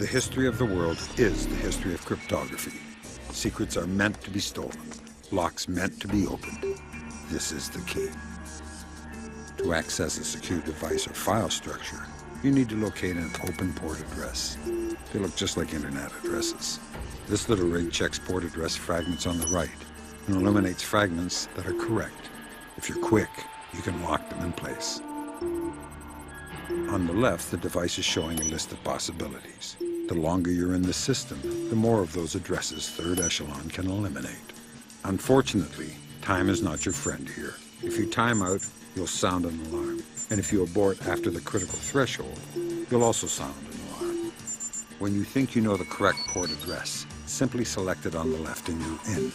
The history of the world is the history of cryptography. Secrets are meant to be stolen. Locks meant to be opened. This is the key. To access a secure device or file structure, you need to locate an open port address. They look just like internet addresses. This little rig checks port address fragments on the right and eliminates fragments that are correct. If you're quick, you can lock them in place. On the left, the device is showing a list of possibilities. The longer you're in the system, the more of those addresses third echelon can eliminate. Unfortunately, time is not your friend here. If you time out, you'll sound an alarm. And if you abort after the critical threshold, you'll also sound an alarm. When you think you know the correct port address, simply select it on the left and you're in.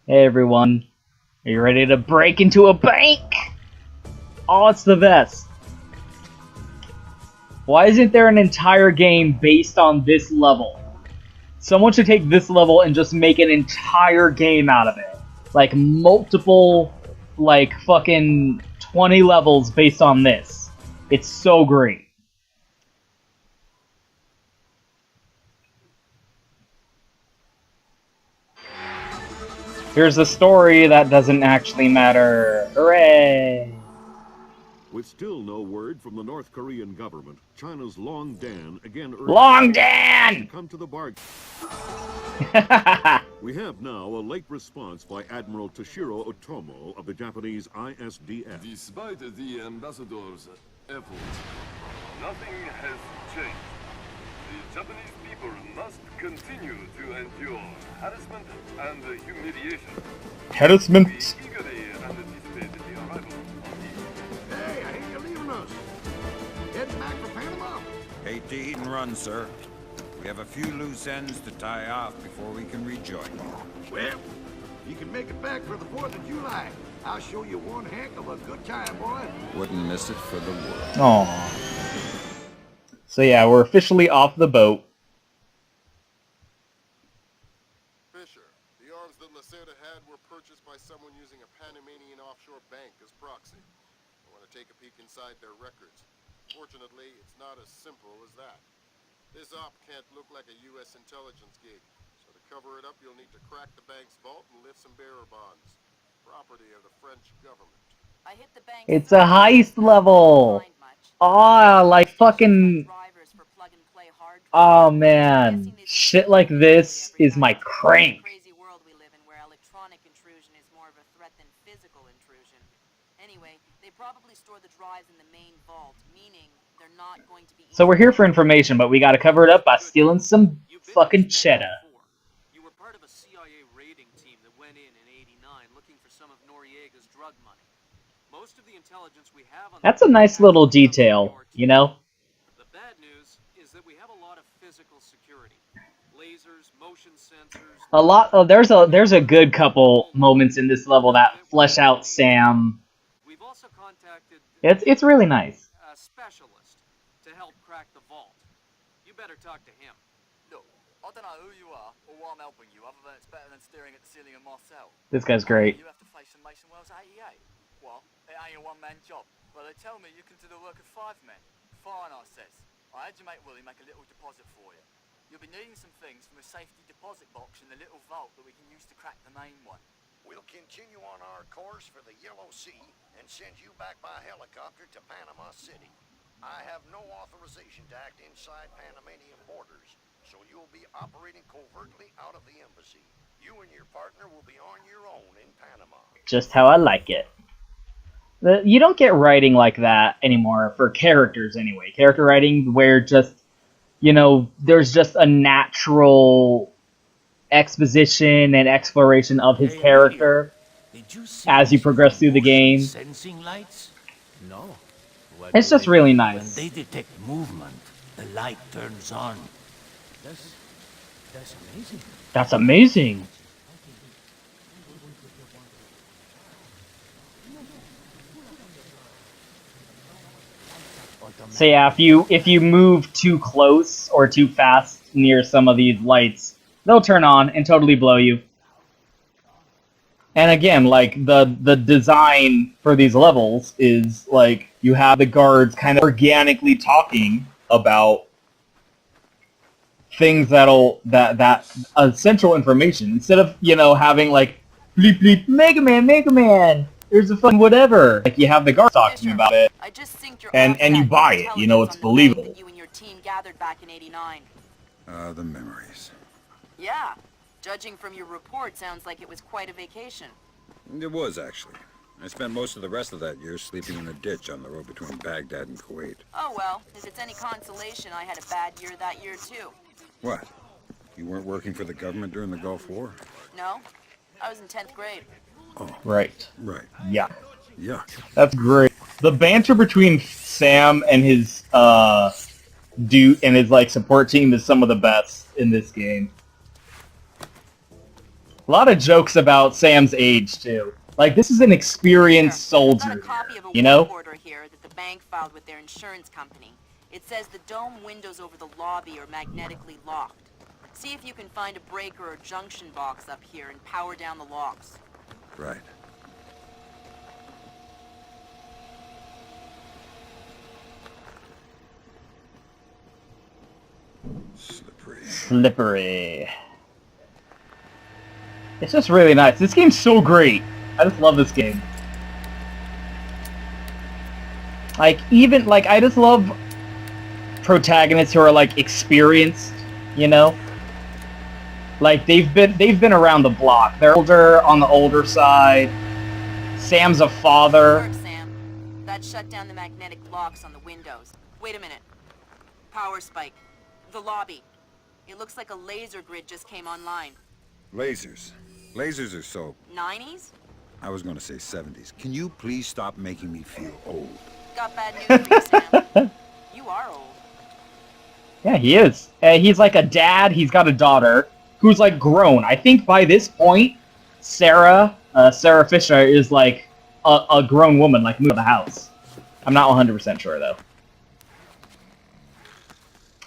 Hey everyone, are you ready to break into a bank? Oh, it's the best. Why isn't there an entire game based on this level? Someone should take this level and just make an entire game out of it. Like multiple, like fucking 20 levels based on this. It's so great. Here's a story that doesn't actually matter. Hooray! With still no word from the North Korean government, China's Long Dan again urged Long Dan! to come to the bargain. We have now a late response by Admiral Toshiro Otomo of the Japanese ISDF. Despite the ambassador's efforts, nothing has changed. The Japanese people must continue to endure harassment and humiliation. Harassment. We eagerly anticipate the arrival of the... Hey, I hear you're leaving us. Heading back for Panama. Hate to eat and run, sir. We have a few loose ends to tie off before we can rejoin you. Well, you can make it back for the 4th of July. I'll show you one heck of a good time, boy. Wouldn't miss it for the world. Aww. So yeah, we're officially off the boat. Fisher, the arms that Lacerda had were purchased by someone using a Panamanian offshore bank as proxy. I want to take a peek inside their records. Fortunately, it's not as simple as that. This op can't look like a U.S. intelligence gig, so to cover it up, you'll need to crack the bank's vault and lift some bearer bonds. Property of the French government. I hit the bank. It's a heist level! Oh, like fucking... Oh man, shit like this is my crank. Crazy world we live in where electronic intrusion is more of a threat than physical intrusion. Anyway, they probably store the drives in the main vault, meaning they're not going to be... So we're here for information, but we gotta cover it up by stealing some fucking cheddar. You were part of a CIA raiding team that went in '89 looking for some of Noriega's drug money. Most of the intelligence we have on... That's a nice little detail, you know? The bad news is that we have a lot of physical security. Lasers, motion sensors... A lot of, there's a good couple moments in this level that flesh out Sam. We've also contacted It's really nice. a specialist to help crack the vault. You better talk to him. Look, I don't know who you are or why I'm helping you, other than it's better than staring at the ceiling of my cell. This guy's great. You have to face some Mason Wells 88. What? It ain't a one-man job. Well, they tell me you can do the work of 5 men. Fine, I says. I had your mate Willie make a little deposit for you. You'll be needing some things from a safety deposit box in the little vault that we can use to crack the main one. We'll continue on our course for the Yellow Sea and send you back by helicopter to Panama City. I have no authorization to act inside Panamanian borders, so you'll be operating covertly out of the embassy. You and your partner will be on your own in Panama. Just how I like it. You don't get writing like that anymore, for characters anyway. Character writing where just, you know, there's just a natural exposition and exploration of his character as you progress through the game. Sensing lights? No. It's just really nice. When they detect movement, the light turns on. That's amazing. That's amazing. So yeah, if you move too close or too fast near some of these lights, they'll turn on and totally blow you. And again, like the design for these levels is like you have the guards kind of organically talking about things that essential information instead of having like bleep bleep Mega Man. There's a fun whatever. Like you have the guards talking Fisher, about it, I just synced your and you offset buy with it. intelligence It's on the bank believable. that you and your team gathered back in '89. The memories. Yeah, judging from your report, sounds like it was quite a vacation. It was, actually. I spent most of the rest of that year sleeping in a ditch on the road between Baghdad and Kuwait. Oh well, if it's any consolation, I had a bad year that year too. What? You weren't working for the government during the Gulf War? No, I was in 10th grade. Oh, Right. right. Yeah. Yuck. That's great. The banter between Sam and his dude and his like support team is some of the best in this game. A lot of jokes about Sam's age too. Like this is an experienced Got a soldier, copy of a you know? work order here that the bank filed with their insurance company. It says the dome windows over the lobby are magnetically locked. See if you can find a breaker or junction box up here and power down the locks. Right. Slippery. Slippery. It's just really nice. This game's so great. I just love this game. Like I just love protagonists who are like experienced, you know? Like they've been around the block. They're older on the older side. Sam's a father. Work, Sam. That shut down the magnetic locks on the windows. Wait a minute. Power spike. The lobby. It looks like a laser grid just came online. Lasers. Lasers are so... 90s? I was going to say 70s. Can you please stop making me feel old? Got bad news for you, Sam. You are old. Yeah, he is. He's like a dad. He's got a daughter who's like grown. I think by this point, Sarah Fisher is like a grown woman, like moved out of the house. I'm not 100% sure though.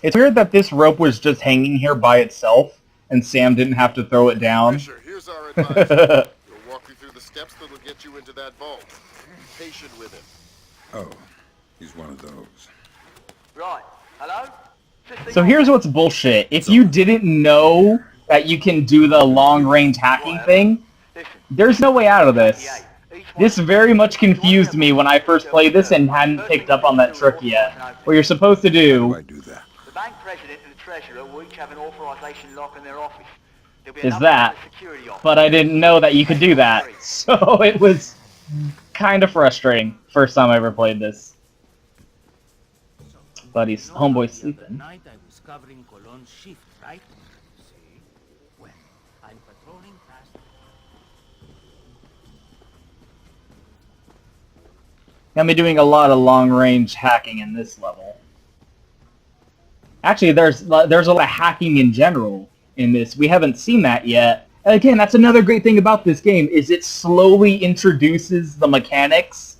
It's weird that this rope was just hanging here by itself, and Sam didn't have to throw it down. Fisher, here's our advisor. He'll walk you through the steps that'll get you into that vault. Be patient with him. Oh, he's one of those. Right. Hello? So here's what's bullshit. If you didn't know that you can do the long-range hacking thing, there's no way out of this. This very much confused me when I first played this and hadn't picked up on that trick yet. What you're supposed to How do I do do that? The bank president and the treasurer will each have an authorization lock in their office. There'll be is another that, security office. but I didn't know that you could do that. So it was kind of frustrating. First time I ever played this. But he's homeboy's sleeping. Night I was covering Cologne's shift, right? See? Well, I'm patrolling past. Gonna be doing a lot of long-range hacking in this level. Actually, there's a lot of hacking in general in this. We haven't seen that yet. And again, that's another great thing about this game is it slowly introduces the mechanics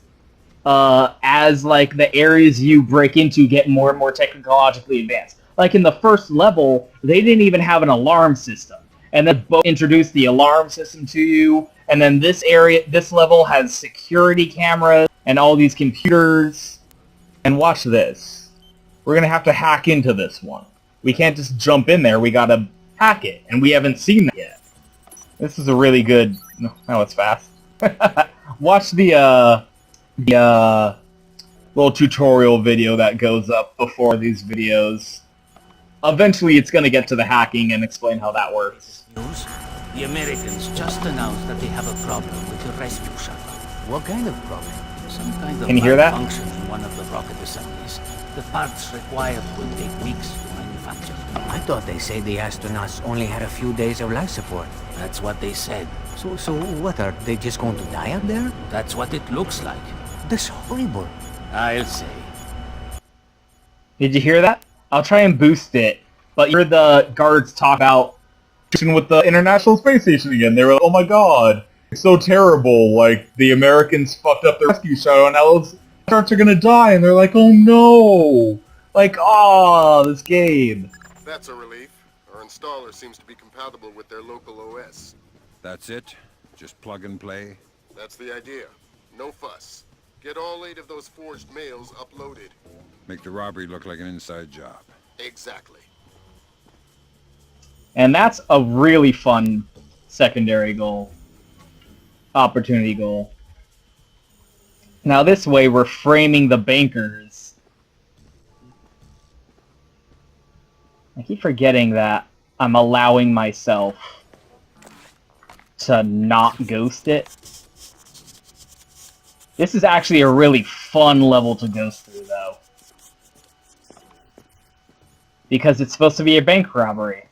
as like the areas you break into get more and more technologically advanced. Like in the first level, they didn't even have an alarm system, and then both introduced the alarm system to you. And then this level has security cameras and all these computers. And watch this. We're gonna have to hack into this one. We can't just jump in there. We gotta hack it, and we haven't seen that yet. This is a really good. No, it's fast. Watch the little tutorial video that goes up before these videos. Eventually, it's gonna get to the hacking and explain how that works. News? The Americans just announced that they have a problem with the rescue shuttle. What kind of problem? Some kind of Can you hear that? malfunction in one of the rocket assemblies. The parts required will take weeks to manufacture. I thought they said the astronauts only had a few days of life support. That's what they said. So what, are they just going to die up there? That's what it looks like. That's horrible. I'll say. Did you hear that? I'll try and boost it, but you hear the guards talk about with the International Space Station again. They were like, oh my god, it's so terrible. Like, the Americans fucked up their rescue shuttle and now those astronauts are gonna die, and they're like, oh no. Like, this game. That's a relief. Our installer seems to be compatible with their local OS. That's it? Just plug and play? That's the idea. No fuss. Get all 8 of those forged mails uploaded. Make the robbery look like an inside job. Exactly. And that's a really fun secondary goal. Opportunity goal. Now this way we're framing the bankers. I keep forgetting that I'm allowing myself to not ghost it. This is actually a really fun level to ghost through, though. Because it's supposed to be a bank robbery.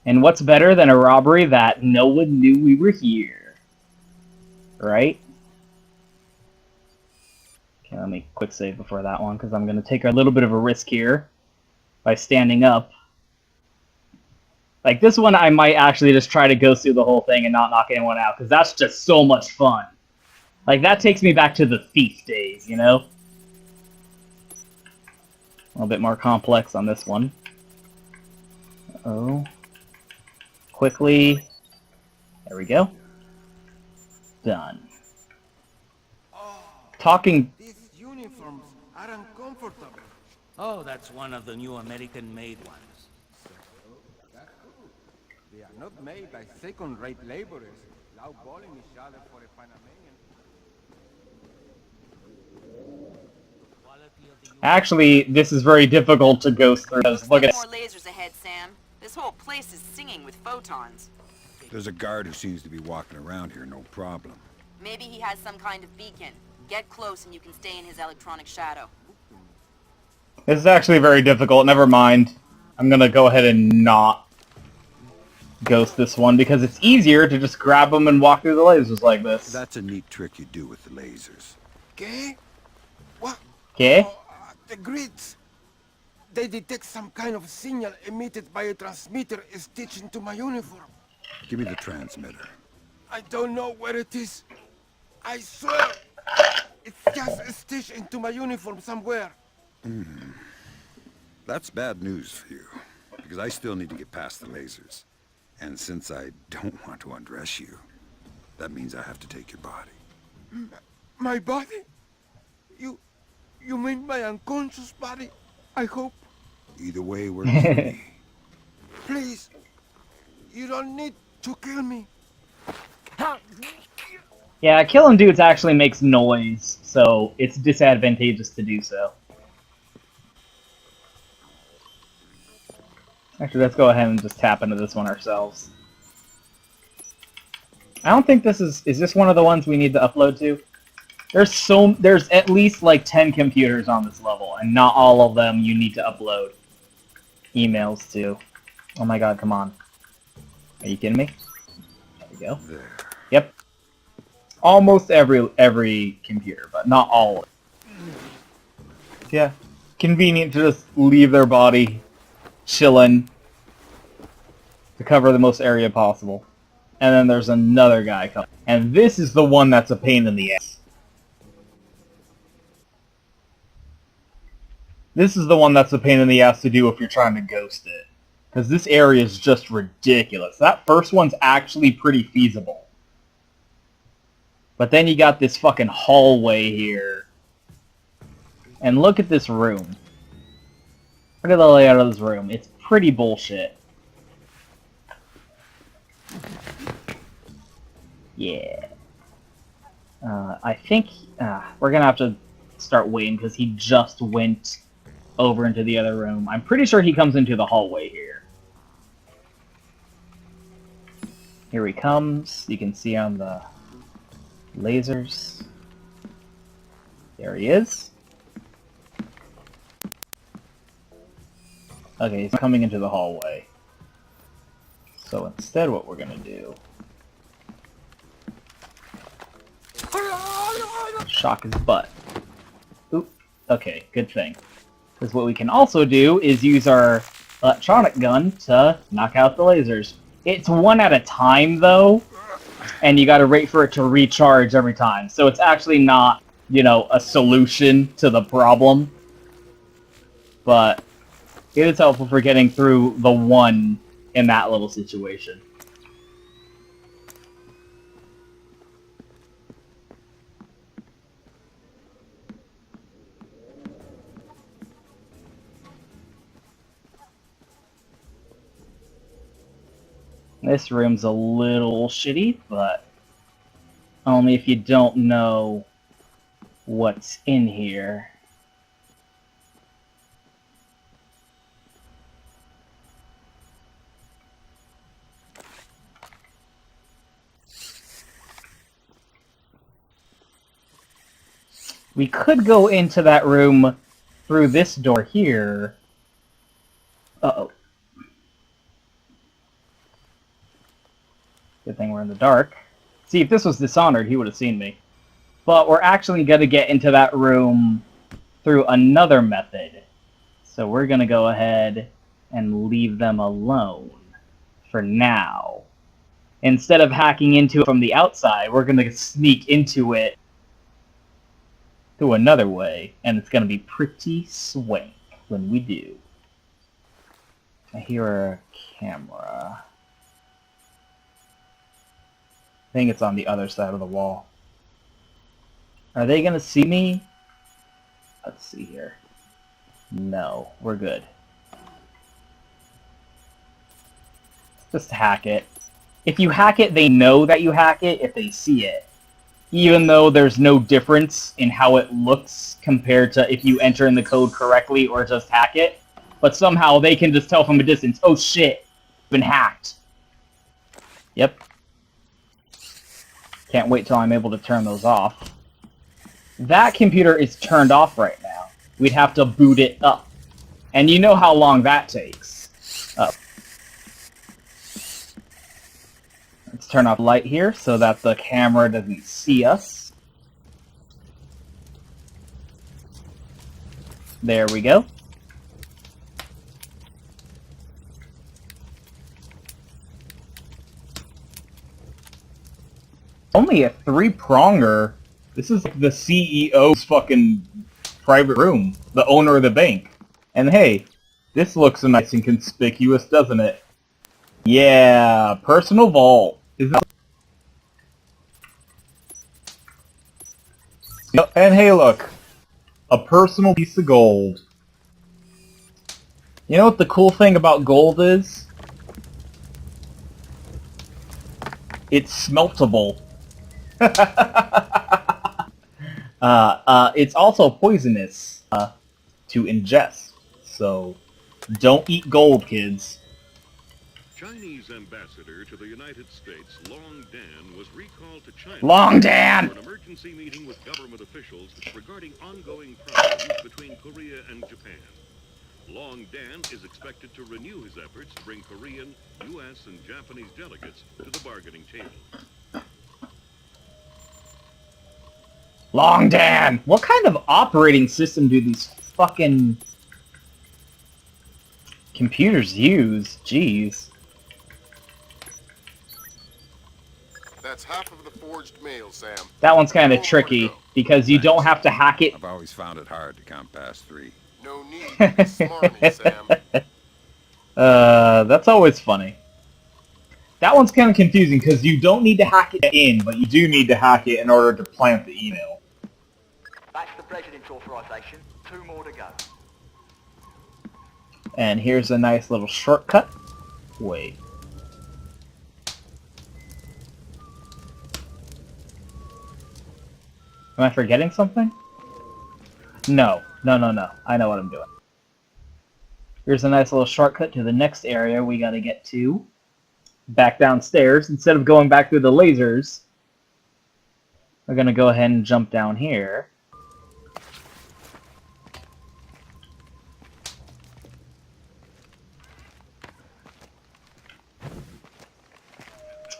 And what's better than a robbery that no one knew we were here? Right? Okay, let me quick save before that one, because I'm going to take a little bit of a risk here by standing up. Like, this one I might actually just try to go through the whole thing and not knock anyone out, because that's just so much fun. Like, that takes me back to the Thief days, you know? A little bit more complex on this one. Uh-oh. Quickly. There we go. Done. Talking... These uniforms are uncomfortable. Oh, that's one of the new American-made ones. They are not made by second-rate laborers, lowballing each other for a Panamanian. Actually, this is very difficult to go through. Look at more lasers ahead, Sam. This whole place is singing with photons. There's a guard who seems to be walking around here, no problem. Maybe he has some kind of beacon. Get close and you can stay in his electronic shadow. This is actually very difficult. Never mind. I'm gonna go ahead and not ghost this one because it's easier to just grab them and walk through the lasers like this. That's a neat trick you do with the lasers. ¿Qué? What? Okay? Oh, the grids. They detect some kind of signal emitted by a transmitter stitched into my uniform. Give me the transmitter. I don't know where it is. I swear. It's just stitched into my uniform somewhere. That's bad news for you, because I still need to get past the lasers. And since I don't want to undress you, that means I have to take your body. My body? You mean my unconscious body? I hope. Either way works for me. Please, you don't need to kill me. Yeah, killing dudes actually makes noise, so it's disadvantageous to do so. Actually, let's go ahead and just tap into this one ourselves. I don't think this is this one of the ones we need to upload to? There's at least like 10 computers on this level, and not all of them you need to upload emails to. Oh my god, come on. Are you kidding me? There we go. There. Yep. Almost every computer, but not all. Yeah. Convenient to just leave their body chilling to cover the most area possible. And then there's another guy coming. And this is the one that's a pain in the ass. This is the one that's a pain in the ass to do if you're trying to ghost it. Because this area is just ridiculous. That first one's actually pretty feasible. But then you got this fucking hallway here. And look at this room. Look at the layout of this room. It's pretty bullshit. Yeah. I think we're gonna have to start waiting because he just went over into the other room. I'm pretty sure he comes into the hallway here. Here he comes. You can see on the lasers. There he is. Okay, he's coming into the hallway. So instead what we're gonna do... shock his butt. Oop. Okay, good thing. Because what we can also do is use our electronic gun to knock out the lasers. It's one at a time, though, and you gotta wait for it to recharge every time. So it's actually not, you know, a solution to the problem. But It is helpful for getting through the one in that little situation. This room's a little shitty, but only if you don't know what's in here. We could go into that room through this door here. Uh-oh. Good thing we're in the dark. See, if this was Dishonored, he would have seen me. But we're actually going to get into that room through another method. So we're going to go ahead and leave them alone for now. Instead of hacking into it from the outside, we're going to sneak into it through another way. And it's going to be pretty swank when we do. I hear a camera. I think it's on the other side of the wall. Are they gonna see me? Let's see here. No, we're good. Just hack it. If you hack it, they know that you hack it if they see it. Even though there's no difference in how it looks compared to if you enter in the code correctly or just hack it. But somehow they can just tell from a distance, oh shit, been hacked. Yep. Can't wait till I'm able to turn those off. That computer is turned off right now. We'd have to boot it up. And you know how long that takes. Let's turn off light here so that the camera doesn't see us. There we go. Only a 3-pronger. This is like the CEO's fucking private room. The owner of the bank. And hey, this looks nice and conspicuous, doesn't it? Yeah, personal vault. Is that... And hey, look. A personal piece of gold. You know what the cool thing about gold is? It's smeltable. It's also poisonous to ingest, so don't eat gold, kids. Chinese ambassador to the United States, Long Dan, was recalled to China Long Dan! for an emergency meeting with government officials regarding ongoing problems between Korea and Japan. Long Dan is expected to renew his efforts to bring Korean, U.S., and Japanese delegates to the bargaining table. Long Dan! What kind of operating system do these fucking computers use? Jeez. That's half of the forged mail, Sam. That one's kind of tricky, because you don't have to hack it. I've always found it hard to count past 3. No need to be smarmy, Sam. That's always funny. That one's kind of confusing, because you don't need to hack it in, but you do need to hack it in order to plant the email. That's the President's authorization. 2 more to go. And here's a nice little shortcut. Wait. Am I forgetting something? No. No. I know what I'm doing. Here's a nice little shortcut to the next area we gotta get to. Back downstairs. Instead of going back through the lasers, we're gonna go ahead and jump down here.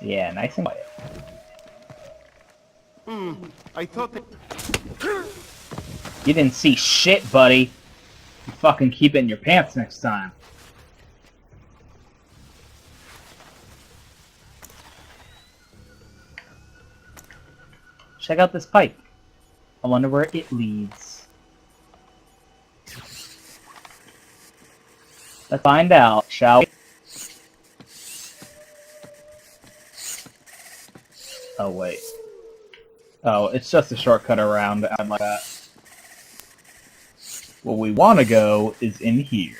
Yeah, nice and quiet. I thought that... You didn't see shit, buddy. You fucking keep it in your pants next time. Check out this pipe. I wonder where it leads. Let's find out, shall we? Oh, wait. Oh, it's just a shortcut around. I'm like that. Where we want to go is in here.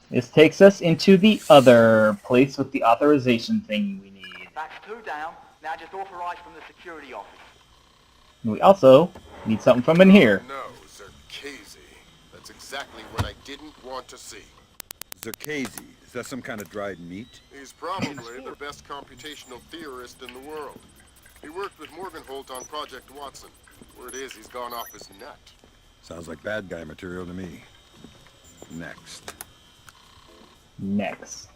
This takes us into the other place with the authorization thing we need. That's 2 down. Now just authorise from the security office. And we also need something from in here. No, Zerkazy. That's exactly what I didn't want to see. Zerkazy, is that some kind of dried meat? He's probably the best computational theorist in the world. He worked with Morgenholt on Project Watson. Word is he's gone off his nut. Sounds like bad guy material to me. Next. Next.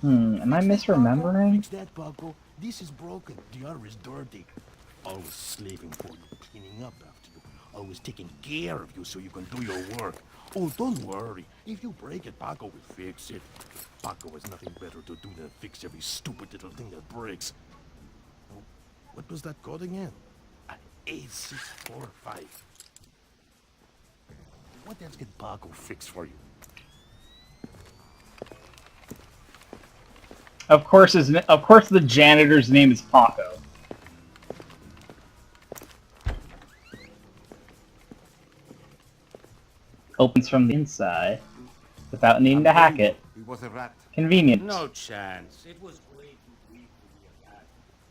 Am I misremembering? Fix that, Paco. This is broken. The other is dirty. Always slaving for you, cleaning up after you. Always taking care of you so you can do your work. Oh, don't worry. If you break it, Paco will fix it. Paco has nothing better to do than fix every stupid little thing that breaks. Oh, what was that code again? An 8645. What else can Paco fix for you? Of course, the janitor's name is Paco. Opens from the inside without needing to hack it. He was a rat. Convenient. No chance. It was way too weak to be a rat.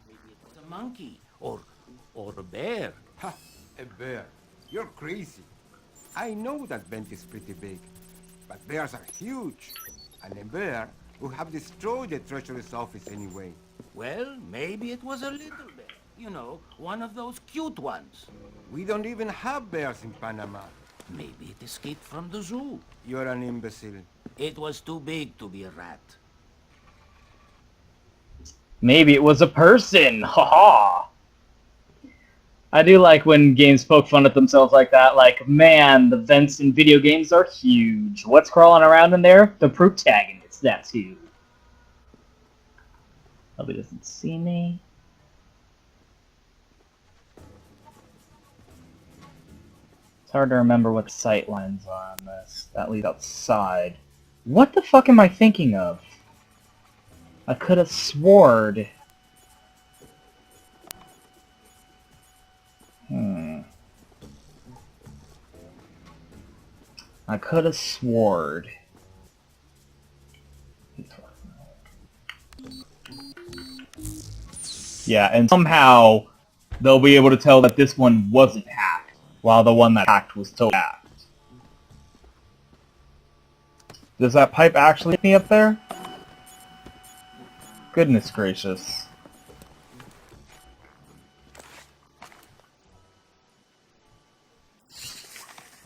Maybe it was a monkey or a bear. Ha! A bear. You're crazy. I know that vent is pretty big, but bears are huge. And a bear would have destroyed the treasurer's office anyway. Well, maybe it was a little bear. You know, one of those cute ones. We don't even have bears in Panama. Maybe it escaped from the zoo. You're an imbecile. It was too big to be a rat. Maybe it was a person. Haha. I do like when games poke fun at themselves like that. Like, man, the vents in video games are huge. What's crawling around in there? The protagonist. That's who. Hope he doesn't see me. It's hard to remember what the sight lines are on this. That leads outside. What the fuck am I thinking of? I could have sworn. I could have sworn. Yeah, and somehow they'll be able to tell that this one wasn't hacked, while the one that hacked was totally hacked. Does that pipe actually hit me up there? Goodness gracious.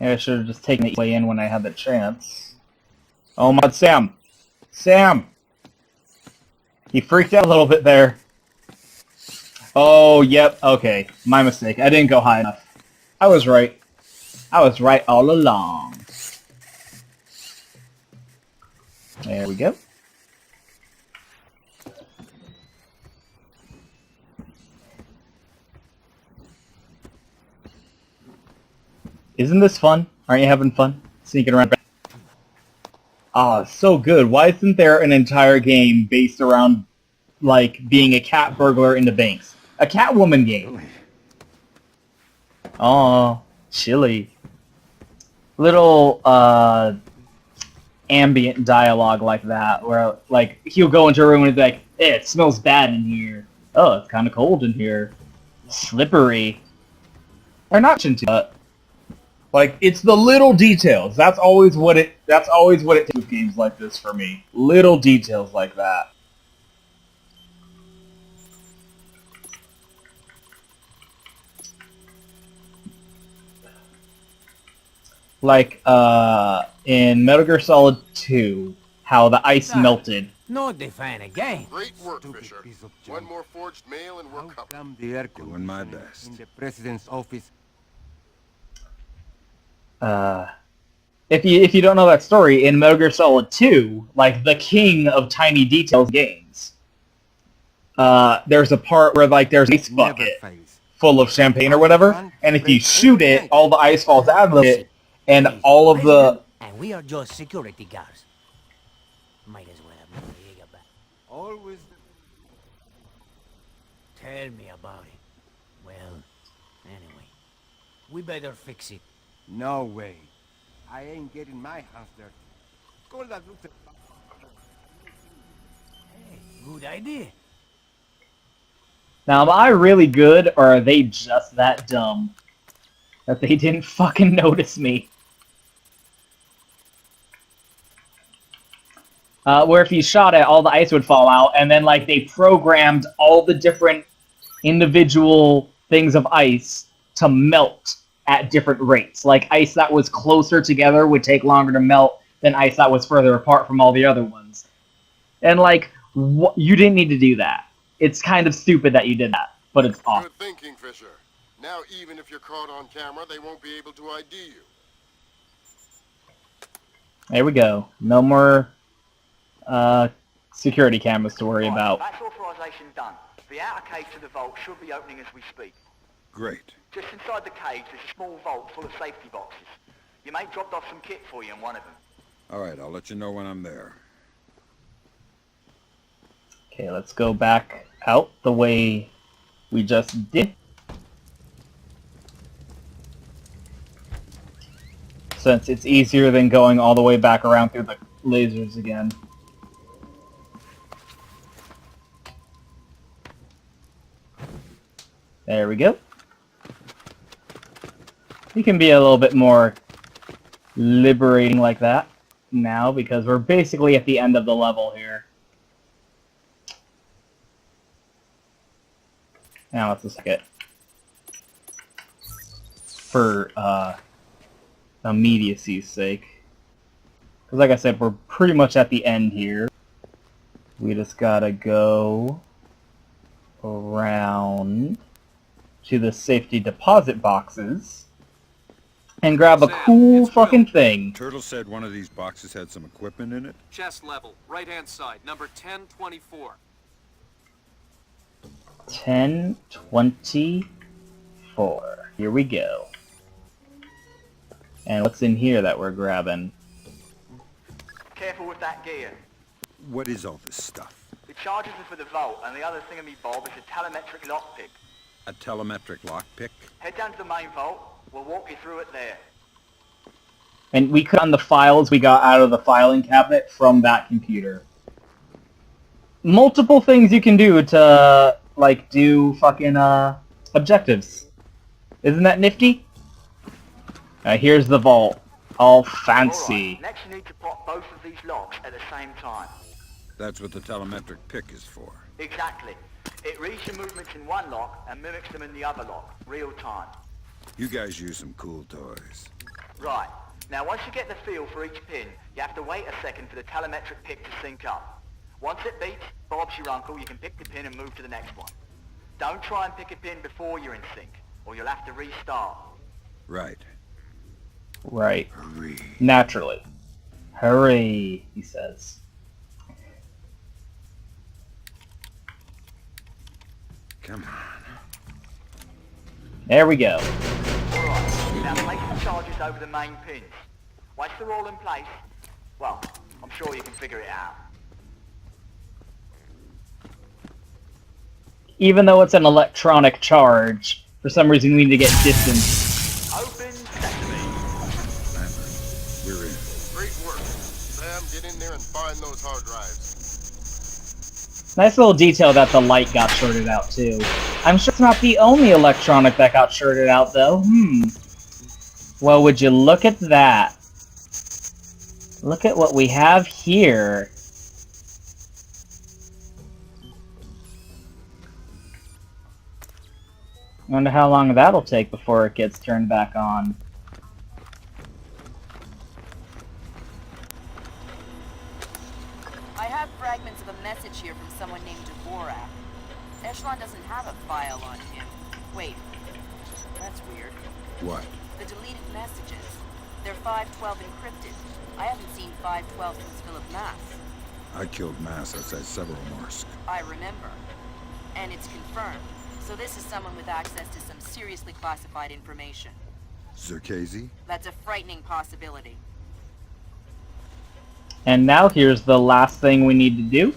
Maybe I should have just taken it way in when I had the chance. Oh my God, Sam! Sam! He freaked out a little bit there. Oh, yep, okay. My mistake. I didn't go high enough. I was right. I was right all along. There we go. Isn't this fun? Aren't you having fun? Sneaking around. Ah, so good. Why isn't there an entire game based around, like, being a cat burglar into banks? A Catwoman game. Oh, chilly. Little, ambient dialogue like that, where, like, he'll go into a room and be like, hey, it smells bad in here. Oh, it's kind of cold in here. Slippery. They're not into that. Like, it's the little details. That's always what it takes with games like this for me. Little details like that. Like, in Metal Gear Solid 2, how the ice melted. No define again. Great work, Fisher. One more forged mail and we're covered. Doing my best. In the president's office. If you don't know that story, in Metal Gear Solid 2, like, the king of tiny details games, there's a part where, like, there's an ice bucket full of champagne or whatever, and if you shoot it, all the ice falls out of it, and all of the... And we are just security guards. Might as well have Noriega back. Always. Tell me about it. Well, anyway, we better fix it. No way. I ain't getting my hands dirty. Call that Luther. Hey, good idea. Now, am I really good, or are they just that dumb that they didn't fucking notice me? Where if you shot it, all the ice would fall out, and then, like, they programmed all the different individual things of ice to melt at different rates. Like, ice that was closer together would take longer to melt than ice that was further apart from all the other ones. And, like, you didn't need to do that. It's kind of stupid that you did that, but it's awesome. Good thinking, Fisher. Now, even if you're caught on camera, they won't be able to ID you. There we go. No more security cameras to worry about. That's authorization done. The outer cage to the vault should be opening as we speak. Great. Just inside the cage, there's a small vault full of safety boxes. Your mate dropped off some kit for you in one of them. All right, I'll let you know when I'm there. Okay, let's go back out the way we just did. Since it's easier than going all the way back around through the lasers again. There we go. We can be a little bit more liberating like that now, because we're basically at the end of the level here. Now let's just get for immediacy's sake. Because like I said, we're pretty much at the end here. We just gotta go around to the safety deposit boxes and grab a cool fucking thing. Turtle said one of these boxes had some equipment in it. Chest level, right-hand side, number 1024. 1024. Here we go. And what's in here that we're grabbing? Careful with that gear. What is all this stuff? The charges are for the vault, and the other thingamy-bob is a telemetric lockpick. A telemetric lockpick? Head down to the main vault. We'll walk you through it there. And we could on the files we got out of the filing cabinet from that computer. Multiple things you can do to, like, do fucking, objectives. Isn't that nifty? Here's the vault. All fancy. Right. Next you need to pop both of these locks at the same time. That's what the telemetric pick is for. Exactly. It reads your movements in one lock and mimics them in the other lock, real time. You guys use some cool toys. Right. Now once you get the feel for each pin, you have to wait a second for the telemetric pick to sync up. Once it beats, Bob's your uncle, you can pick the pin and move to the next one. Don't try and pick a pin before you're in sync, or you'll have to restart. Right. Right. Hurry. Naturally. Hurry, he says. Come on. There we go. Alright, now place the charges over the main pins. Once they're all in place, well, I'm sure you can figure it out. Even though it's an electronic charge, for some reason we need to get distance. Open sesame. We're in. Great work. Sam, get in there and find those hard drives. Nice little detail that the light got shorted out too. I'm sure it's not the only electronic that got shorted out though. Well, would you look at that? Look at what we have here. Wonder how long that'll take before it gets turned back on. I have fragments of a message here from someone named Dvorak. Echelon doesn't have a file on him. Wait, that's weird. What? The deleted messages. They're 512 encrypted. I haven't seen 512 since Philip Mass. I killed Mass outside Severomorsk. I remember. And it's confirmed. So this is someone with access to some seriously classified information. Zerkezi? That's a frightening possibility. And now here's the last thing we need to do.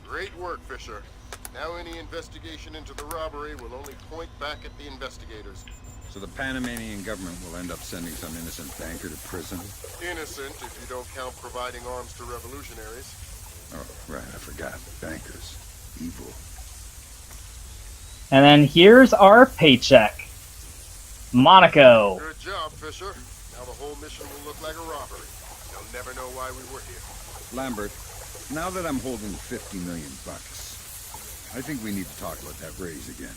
Great work, Fisher. Now any investigation into the robbery will only point back at the investigators. So the Panamanian government will end up sending some innocent banker to prison? Innocent, if you don't count providing arms to revolutionaries. Oh, right, I forgot. Bankers. Evil. And then here's our paycheck. Monaco. Good job, Fisher. Now the whole mission will look like a robbery. They'll never know why we were here. Lambert, now that I'm holding 50 million bucks, I think we need to talk about that raise again.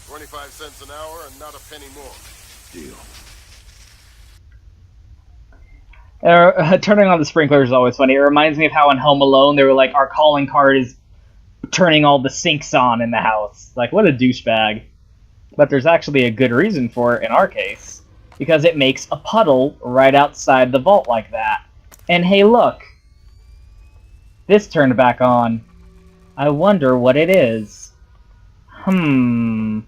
25 cents an hour and not a penny more. Deal. Turning on the sprinkler is always funny. It reminds me of how in Home Alone they were like, our calling card is turning all the sinks on in the house. Like, what a douchebag. But there's actually a good reason for it in our case. Because it makes a puddle right outside the vault like that. And hey, look. This turned back on. I wonder what it is. Well,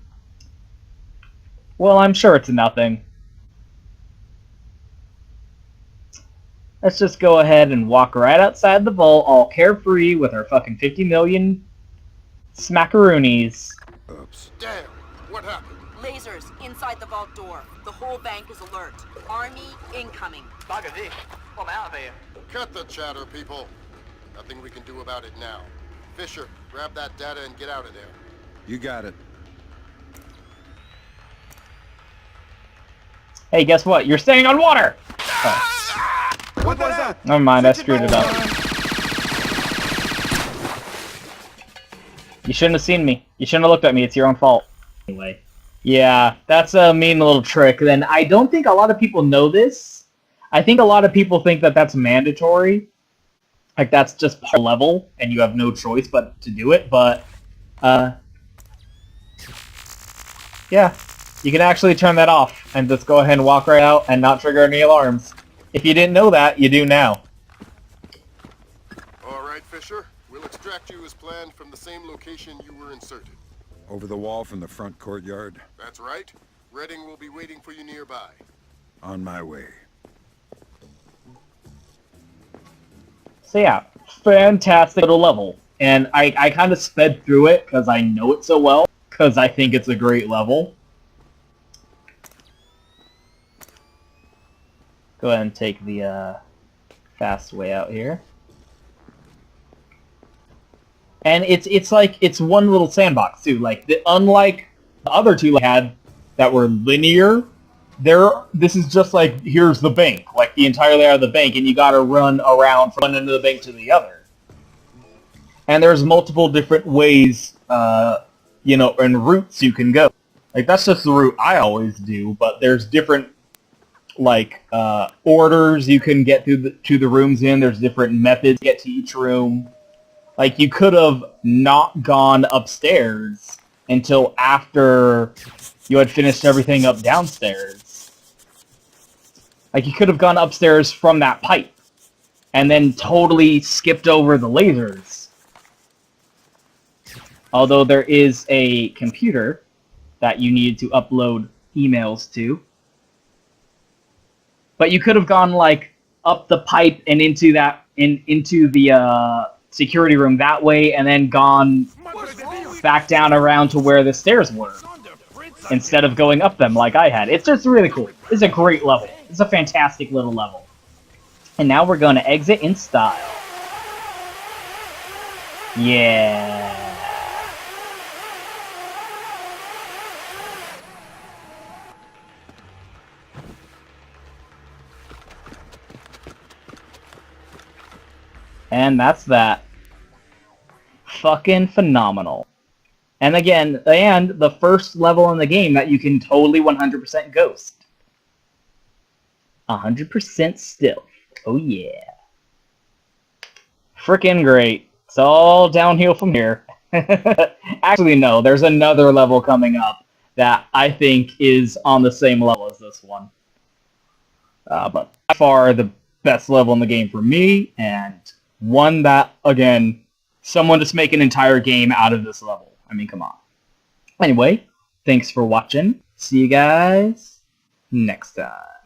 I'm sure it's nothing. Let's just go ahead and walk right outside the vault, all carefree with our fucking 50 million smackaroonies. Oops. Damn! What happened? Lasers inside the vault door. The whole bank is alert. Army incoming. Bugger this. I'm out of here. Cut the chatter, people. Nothing we can do about it now. Fisher, grab that data and get out of there. You got it. Hey, guess what? You're staying on water! Oh. What was that? Never mind, I screwed it up. You shouldn't have seen me. You shouldn't have looked at me. It's your own fault. Anyway. Yeah, that's a mean little trick. Then I don't think a lot of people know this. I think a lot of people think that that's mandatory. Like, that's just part of the level, and you have no choice but to do it, but, yeah. You can actually turn that off, and just go ahead and walk right out and not trigger any alarms. If you didn't know that, you do now. All right, Fisher. We'll extract you as planned from the same location you were inserted. Over the wall from the front courtyard? That's right. Redding will be waiting for you nearby. On my way. So yeah, fantastic little level. And I kind of sped through it because I know it so well, because I think it's a great level. Go ahead and take the fast way out here. And it's like, it's one little sandbox too. Like, unlike the other two I had that were linear, this is just like, here's the bank, like the entire layout of the bank, and you gotta run around from one end of the bank to the other. And there's multiple different ways, you know, and routes you can go. Like, that's just the route I always do, but there's different, like, orders you can get to the rooms in. There's different methods to get to each room. Like, you could have not gone upstairs until after you had finished everything up downstairs. Like, you could have gone upstairs from that pipe and then totally skipped over the lasers. Although there is a computer that you need to upload emails to. But you could have gone, like, up the pipe and into the security room that way, and then gone back down around to where the stairs were, instead of going up them like I had. It's just really cool. It's a great level. It's a fantastic little level. And now we're going to exit in style. Yeah. And that's that. Fucking phenomenal. And again, the first level in the game that you can totally 100% ghost. 100% stealth. Oh yeah. Frickin' great. It's all downhill from here. Actually, no. There's another level coming up that I think is on the same level as this one. But by far the best level in the game for me, and one that, again, someone just make an entire game out of this level. I mean, come on. Anyway, thanks for watching. See you guys next time.